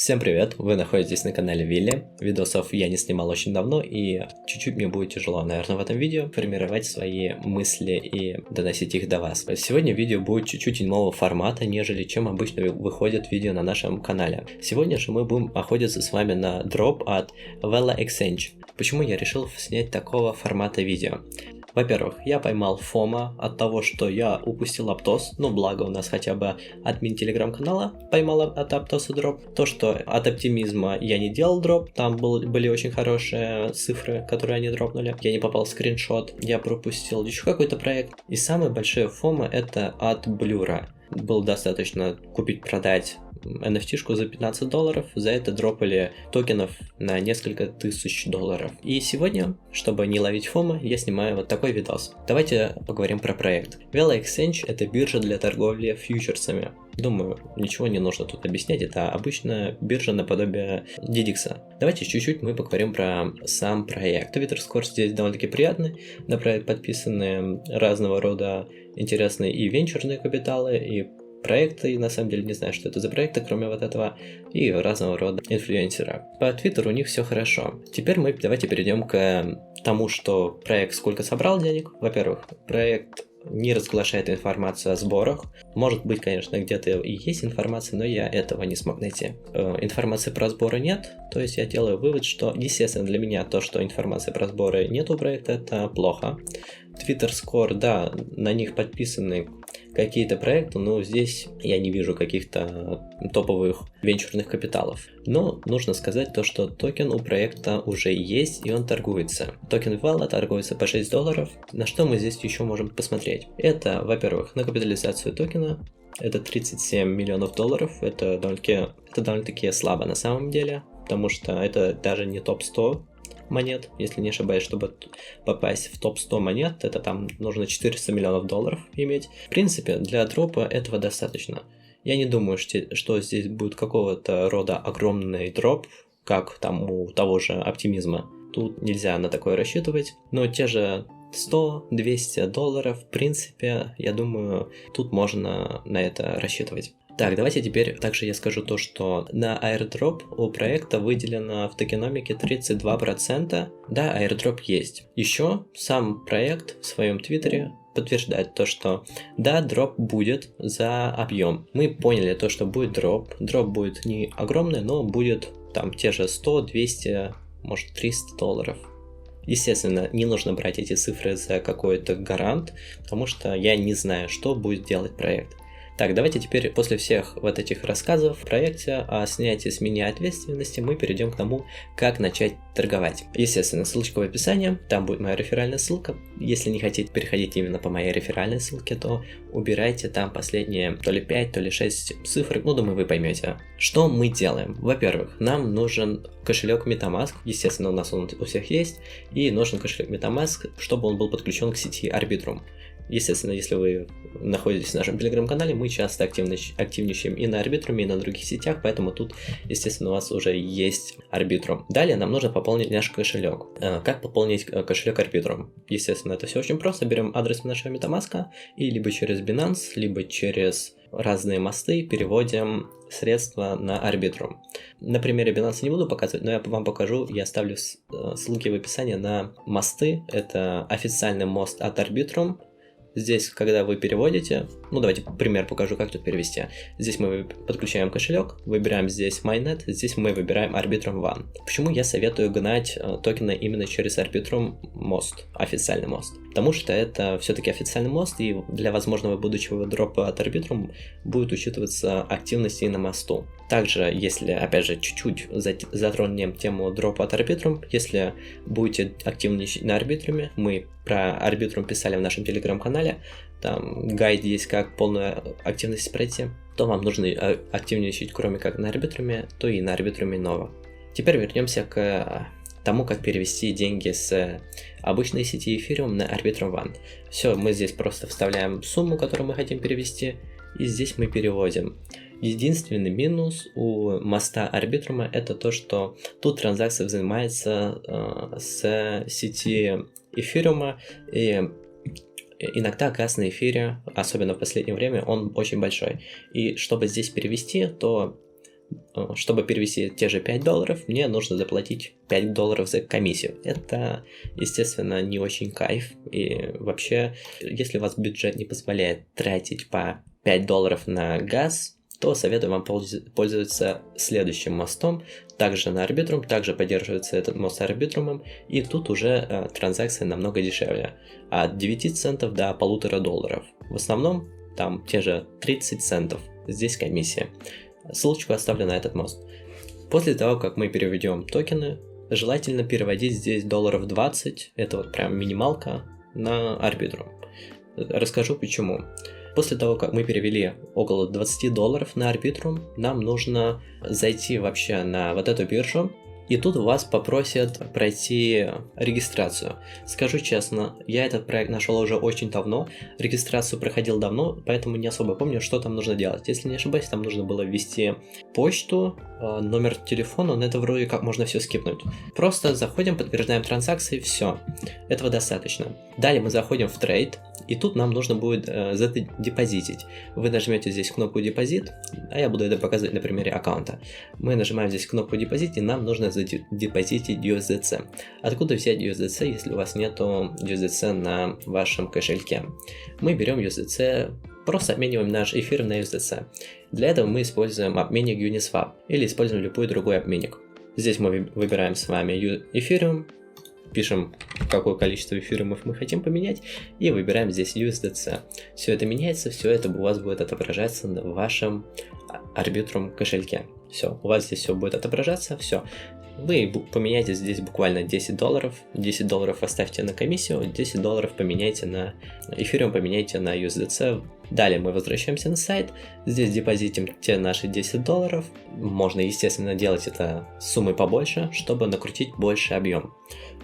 Всем привет! Вы находитесь на канале Вилли. Видосов я не снимал очень давно, и чуть-чуть мне будет тяжело, наверное, в этом видео формировать свои мысли и доносить их до вас. Сегодня видео будет чуть-чуть иного формата, нежели чем обычно выходят видео на нашем канале. Сегодня же мы будем охотиться с вами на дроп от Vela Exchange. Почему я решил снять такого формата видео? Во-первых, я поймал фома от того, что я упустил Аптос, но благо у нас хотя бы админ телеграм-канала поймал от Аптоса дроп. То, что от оптимизма я не делал дроп, там были очень хорошие цифры, которые они дропнули. Я не попал в скриншот, я пропустил еще какой-то проект. И самое большое фома это от Блюра. Было достаточно купить-продать NFT-шку за $15, за это дропали токенов на несколько тысяч долларов. И сегодня, чтобы не ловить фома, я снимаю вот такой видос. Давайте поговорим про проект. Vela Exchange — это биржа для торговли фьючерсами. Думаю, ничего не нужно тут объяснять, это обычная биржа наподобие DDX. Давайте чуть-чуть мы поговорим про сам проект. Twitter Score здесь довольно-таки приятный, на проект подписаны разного рода интересные и венчурные капиталы, и проекты, на самом деле не знаю, что это за проекты, кроме вот этого, и разного рода инфлюенсера. По Твиттеру у них все хорошо. Теперь мы давайте перейдем к тому, что проект сколько собрал денег. Во-первых, проект не разглашает информацию о сборах. Может быть, конечно, где-то и есть информация, но я этого не смог найти. Информации про сборы нет, то есть я делаю вывод, что, естественно, для меня то, что информации про сборы нет у проекта, это плохо. Twitter Score, да, на них подписаны какие-то проекты, но здесь я не вижу каких-то топовых венчурных капиталов. Но нужно сказать то, что токен у проекта уже есть и он торгуется. Токен Vela торгуется по $6. На что мы здесь еще можем посмотреть? Это, во-первых, на капитализацию токена. Это $37 миллионов. Это довольно-таки слабо на самом деле, потому что это даже не топ-100 монет, если не ошибаюсь. Чтобы попасть в топ-100 монет, это там нужно $400 миллионов иметь. В принципе, для дропа этого достаточно. Я не думаю, что здесь будет какого-то рода огромный дроп, как там у того же оптимизма. Тут нельзя на такое рассчитывать, но те же $100-200, в принципе, я думаю, тут можно на это рассчитывать. Так, давайте теперь также я скажу то, что на airdrop у проекта выделено в токеномике 32%. Да, airdrop есть. Еще сам проект в своем твиттере подтверждает то, что да, дроп будет за объем. Мы поняли то, что будет дроп. Дроп будет не огромный, но будет там те же 100, 200, может $300. Естественно, не нужно брать эти цифры за какой-то гарант, потому что я не знаю, что будет делать проект. Так, давайте теперь после всех вот этих рассказов в проекте о снятии с меня ответственности мы перейдем к тому, как начать торговать. Естественно, ссылочка в описании, там будет моя реферальная ссылка. Если не хотите переходить именно по моей реферальной ссылке, то убирайте там последние то ли 5, то ли 6 цифр, ну думаю вы поймете. Что мы делаем? Во-первых, нам нужен кошелек MetaMask, естественно у нас он у всех есть, и нужен кошелек MetaMask, чтобы он был подключен к сети Arbitrum. Естественно, если вы находитесь в нашем телеграм-канале, мы часто активничаем и на Arbitrum, и на других сетях, поэтому тут, естественно, у вас уже есть Arbitrum. Далее нам нужно пополнить наш кошелек. Как пополнить кошелек Arbitrum? Естественно, это все очень просто. Берем адрес нашего MetaMask и либо через Binance, либо через разные мосты переводим средства на Arbitrum. На примере Binance не буду показывать, но я вам покажу, я оставлю ссылки в описании на мосты. Это официальный мост от Arbitrum. Здесь, когда вы переводите, ну давайте пример покажу, как тут перевести. Здесь мы подключаем кошелек, выбираем здесь Mainnet, здесь мы выбираем Arbitrum One. Почему я советую гнать токены именно через Arbitrum мост, официальный мост? Потому что это все-таки официальный мост, и для возможного будущего дропа от Arbitrum будет учитываться активность и на мосту. Также, если, опять же, чуть-чуть затронем тему дропа от Arbitrum, если будете активничать на Arbitrum, мы про Arbitrum писали в нашем телеграм-канале, там гайд есть, как полную активность пройти, то вам нужно активничать кроме как на Arbitrum, то и на Arbitrum Nova. Теперь вернемся к тому, как перевести деньги с обычной сети Ethereum на Arbitrum One. Все, мы здесь просто вставляем сумму, которую мы хотим перевести, и здесь мы переводим. Единственный минус у моста Arbitrum это то, что тут транзакция взимается с сети Ethereum, и иногда газ на эфире, особенно в последнее время, он очень большой. И чтобы здесь перевести, то Чтобы перевести те же $5, мне нужно заплатить $5 за комиссию. Это, естественно, не очень кайф. И вообще, если у вас бюджет не позволяет тратить по $5 на газ, то советую вам пользоваться следующим мостом. Также на Arbitrum, также поддерживается этот мост Arbitrum, и тут уже транзакции намного дешевле. От 9 центов до $1,5. В основном там те же 30 центов. Здесь комиссия. Ссылочку оставлю на этот мост. После того, как мы переведем токены, желательно переводить здесь $20, это вот прям минималка, на Arbitrum. Расскажу почему. После того, как мы перевели около $20 на Arbitrum, нам нужно зайти вообще на вот эту биржу, и тут вас попросят пройти регистрацию. Скажу честно, я этот проект нашел уже очень давно, регистрацию проходил давно, поэтому не особо помню, что там нужно делать. Если не ошибаюсь, там нужно было ввести почту, номер телефона, но это вроде как можно все скипнуть. Просто заходим, подтверждаем транзакции, все. Этого достаточно. Далее мы заходим в трейд, и тут нам нужно будет задепозитить. Вы нажмете здесь кнопку депозит, а я буду это показывать на примере аккаунта. Мы нажимаем здесь кнопку депозит, и нам нужно задепозитить USDC. Откуда взять USDC, если у вас нету USDC на вашем кошельке? Мы берем USDC, просто обмениваем наш эфир на USDC. Для этого мы используем обменник Uniswap или используем любой другой обменник. Здесь мы выбираем с вами Ethereum, пишем, какое количество эфириумов мы хотим поменять, и выбираем здесь USDC. Все это меняется, все это у вас будет отображаться в вашем Arbitrum кошельке. Все, у вас здесь все будет отображаться, все. Вы поменяете здесь буквально $10, $10 оставьте на комиссию, $10 поменяйте на эфириум, поменяйте на USDC. Далее мы возвращаемся на сайт, здесь депозитим те наши $10. Можно, естественно, делать это суммой побольше, чтобы накрутить больше объем.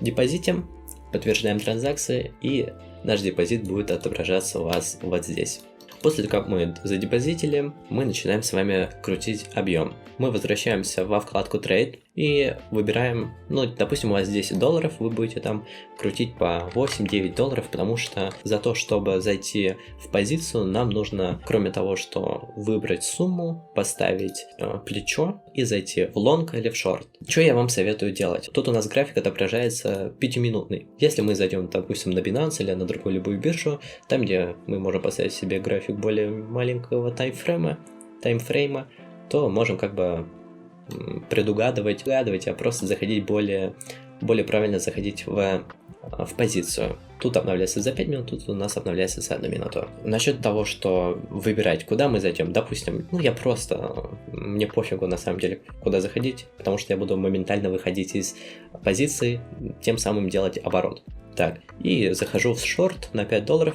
Депозитим, подтверждаем транзакции, и наш депозит будет отображаться у вас вот здесь. После того, как мы задепозитили, мы начинаем с вами крутить объем. Мы возвращаемся во вкладку Trade и выбираем, ну, допустим, у вас $10, вы будете там крутить по $8-9, потому что за то, чтобы зайти в позицию, нам нужно, кроме того, что выбрать сумму, поставить плечо и зайти в лонг или в шорт. Что я вам советую делать? Тут у нас график отображается 5-минутный. Если мы зайдем, допустим, на Binance или на другую любую биржу, там, где мы можем поставить себе график более маленького таймфрейма, то можем как бы предугадывать, а просто заходить более правильно заходить в позицию. Тут обновляется за 5 минут, тут у нас обновляется за 1 минуту. Насчет того, что выбирать, куда мы зайдем, допустим, мне пофигу на самом деле, куда заходить, потому что я буду моментально выходить из позиции, тем самым делать оборот. Так, и захожу в шорт на $5,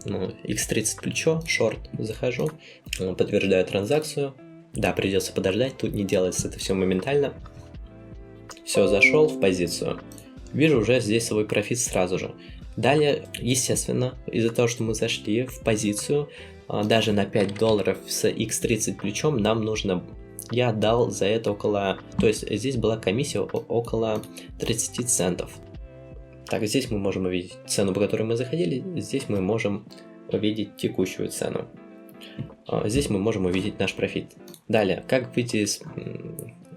x30 плечо, шорт захожу, подтверждаю транзакцию. Да, придется подождать, тут не делается это все моментально. Все, зашел в позицию. Вижу уже здесь свой профит сразу же. Далее, естественно, из-за того, что мы зашли в позицию, даже на $5 с x30 плечом нам нужно... Я отдал за это около... То есть здесь была комиссия около 30 центов. Так, здесь мы можем увидеть цену, по которой мы заходили. Здесь мы можем увидеть текущую цену. Здесь мы можем увидеть наш профит. Далее, как выйти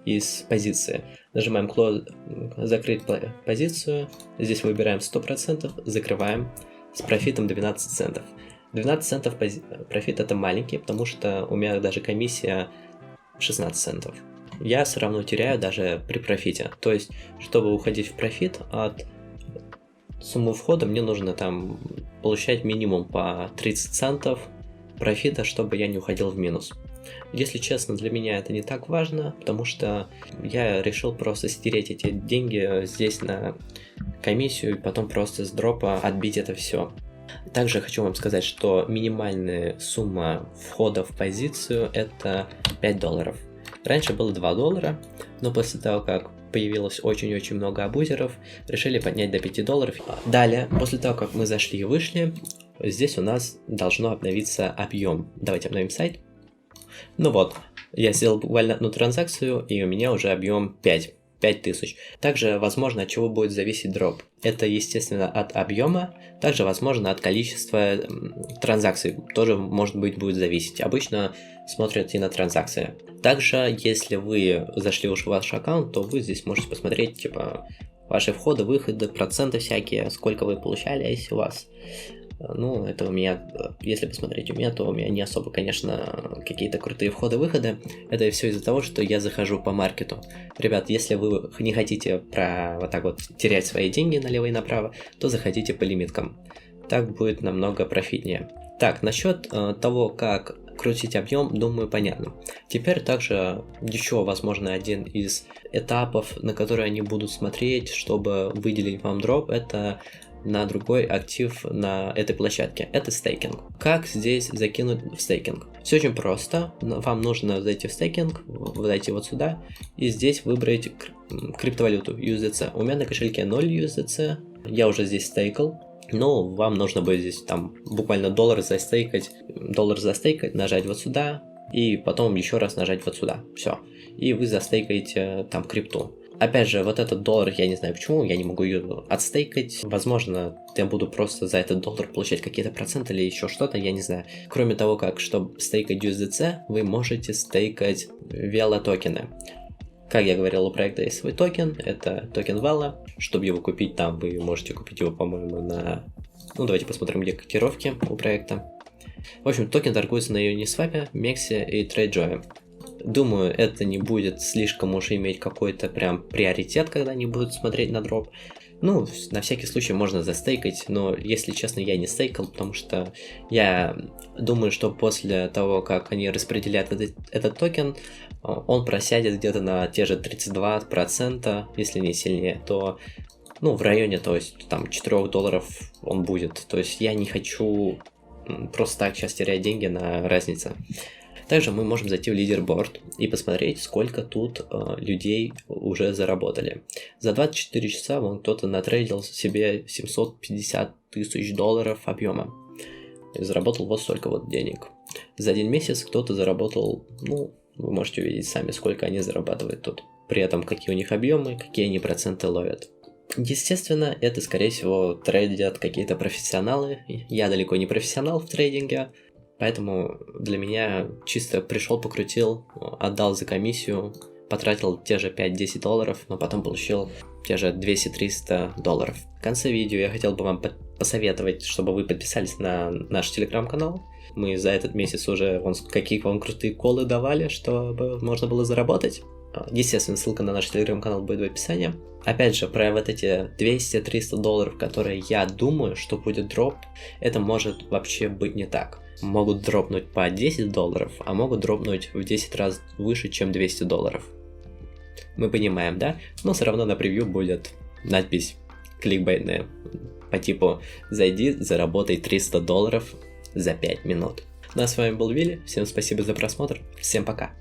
из позиции? Нажимаем закрыть позицию. Здесь выбираем 100%, закрываем с профитом 12 центов. 12 центов профит это маленький, потому что у меня даже комиссия 16 центов. Я все равно теряю даже при профите. То есть, чтобы уходить в профит от суммы входа, мне нужно там получать минимум по 30 центов профита, чтобы я не уходил в минус. Если честно, для меня это не так важно, потому что я решил просто стереть эти деньги здесь на комиссию и потом просто с дропа отбить это все. Также хочу вам сказать, что минимальная сумма входа в позицию это $5. Раньше было $2, но после того, как появилось очень-очень много абузеров, решили поднять до $5. Далее, после того, как мы зашли и вышли, здесь у нас должно обновиться объем. Давайте обновим сайт. Ну вот, я сделал буквально одну транзакцию, и у меня уже объем 5000. Также, возможно, от чего будет зависеть дроп. Это, естественно, от объема, также, возможно, от количества транзакций тоже, может быть, будет зависеть. Обычно смотрят и на транзакции. Также, если вы зашли уже в ваш аккаунт, то вы здесь можете посмотреть, типа, ваши входы, выходы, проценты всякие, сколько вы получали, а если у вас. Ну, это у меня, если посмотреть у меня, то у меня не особо, конечно, какие-то крутые входы-выходы. Это все из-за того, что я захожу по маркету. Ребят, если вы не хотите вот так вот терять свои деньги налево и направо, то заходите по лимиткам. Так будет намного профитнее. Так, насчет того, как крутить объем, думаю, понятно. Теперь также еще, возможно, один из этапов, на которые они будут смотреть, чтобы выделить вам дроп, это на другой актив на этой площадке. Это стейкинг. Как здесь закинуть в стейкинг? Все очень просто. Вам нужно зайти в стейкинг, зайти вот сюда, и здесь выбрать криптовалюту USDC. У меня на кошельке 0 USDC. Я уже здесь стейкал. Но вам нужно будет здесь там буквально доллар застейкать, нажать вот сюда, и потом еще раз нажать вот сюда. Все. И вы застейкаете там крипту. Опять же, вот этот доллар, я не знаю почему, я не могу ее отстейкать. Возможно, я буду просто за этот доллар получать какие-то проценты или еще что-то, я не знаю. Кроме того, как, чтобы стейкать USDC, вы можете стейкать Vela токены. Как я говорил, у проекта есть свой токен, это токен Vela. Чтобы его купить там, вы можете купить его, по-моему, на... Ну, давайте посмотрим, где котировки у проекта. В общем, токен торгуется на Uniswap, Mexi и TradeJoy. Думаю, это не будет слишком уж иметь какой-то прям приоритет, когда они будут смотреть на дроп. Ну, на всякий случай можно застейкать, но, если честно, я не стейкал, потому что я думаю, что после того, как они распределяют этот токен, он просядет где-то на те же 32%, если не сильнее, то, ну, в районе, то есть, там, $4 он будет. То есть, я не хочу просто так сейчас терять деньги на разнице. Также мы можем зайти в лидерборд и посмотреть, сколько тут людей уже заработали. За 24 часа вон кто-то натрейдил себе $750 тысяч объема. И заработал вот столько вот денег. За один месяц кто-то заработал, ну, вы можете увидеть сами, сколько они зарабатывают тут. При этом какие у них объемы, какие они проценты ловят. Естественно, это, скорее всего, трейдят какие-то профессионалы. Я далеко не профессионал в трейдинге. Поэтому для меня чисто пришел, покрутил, отдал за комиссию, потратил те же $5-10, но потом получил те же $200-300. В конце видео я хотел бы вам посоветовать, чтобы вы подписались на наш телеграм-канал. Мы за этот месяц уже какие вам крутые колы давали, чтобы можно было заработать. Естественно, ссылка на наш телеграм-канал будет в описании. Опять же, про вот эти $200-300, которые я думаю, что будет дроп, это может вообще быть не так. Могут дропнуть по $10, а могут дропнуть в 10 раз выше, чем $200. Мы понимаем, да? Но все равно на превью будет надпись кликбейтная по типу «Зайди, заработай $300 за 5 минут». Ну а с вами был Вилли, всем спасибо за просмотр, всем пока!